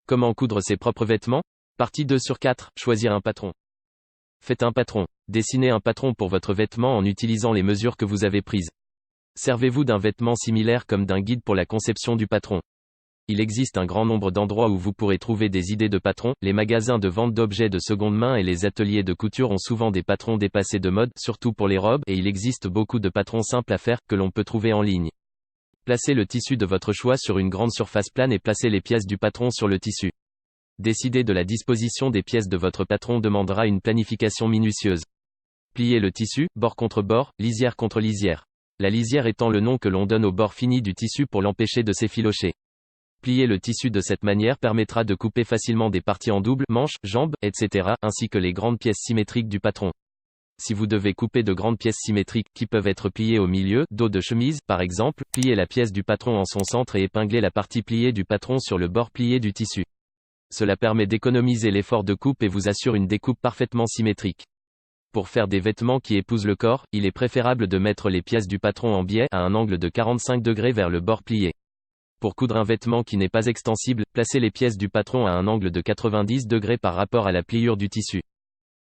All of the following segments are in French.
Comment coudre ses propres vêtements? Partie 2 sur 4, choisir un patron. Faites un patron. Dessinez un patron pour votre vêtement en utilisant les mesures que vous avez prises. Servez-vous d'un vêtement similaire comme d'un guide pour la conception du patron. Il existe un grand nombre d'endroits où vous pourrez trouver des idées de patrons. Les magasins de vente d'objets de seconde main et les ateliers de couture ont souvent des patrons dépassés de mode, surtout pour les robes, et il existe beaucoup de patrons simples à faire, que l'on peut trouver en ligne. Placez le tissu de votre choix sur une grande surface plane et placez les pièces du patron sur le tissu. Décider de la disposition des pièces de votre patron demandera une planification minutieuse. Pliez le tissu, bord contre bord, lisière contre lisière. La lisière étant le nom que l'on donne au bord fini du tissu pour l'empêcher de s'effilocher. Plier le tissu de cette manière permettra de couper facilement des parties en double, manches, jambes, etc., ainsi que les grandes pièces symétriques du patron. Si vous devez couper de grandes pièces symétriques, qui peuvent être pliées au milieu, dos de chemise, par exemple, pliez la pièce du patron en son centre et épinglez la partie pliée du patron sur le bord plié du tissu. Cela permet d'économiser l'effort de coupe et vous assure une découpe parfaitement symétrique. Pour faire des vêtements qui épousent le corps, il est préférable de mettre les pièces du patron en biais, à un angle de 45 degrés vers le bord plié. Pour coudre un vêtement qui n'est pas extensible, placez les pièces du patron à un angle de 90 degrés par rapport à la pliure du tissu.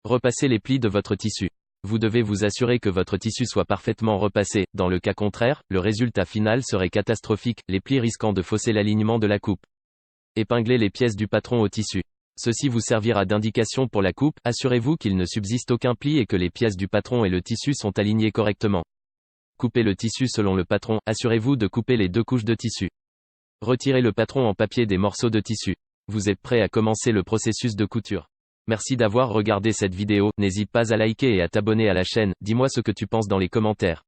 Repassez les plis de votre tissu. Vous devez vous assurer que votre tissu soit parfaitement repassé, dans le cas contraire, le résultat final serait catastrophique, les plis risquant de fausser l'alignement de la coupe. Épinglez les pièces du patron au tissu. Ceci vous servira d'indication pour la coupe, assurez-vous qu'il ne subsiste aucun pli et que les pièces du patron et le tissu sont alignés correctement. Coupez le tissu selon le patron, assurez-vous de couper les deux couches de tissu. Retirez le patron en papier des morceaux de tissu. Vous êtes prêt à commencer le processus de couture. Merci d'avoir regardé cette vidéo, n'hésite pas à liker et à t'abonner à la chaîne, dis-moi ce que tu penses dans les commentaires.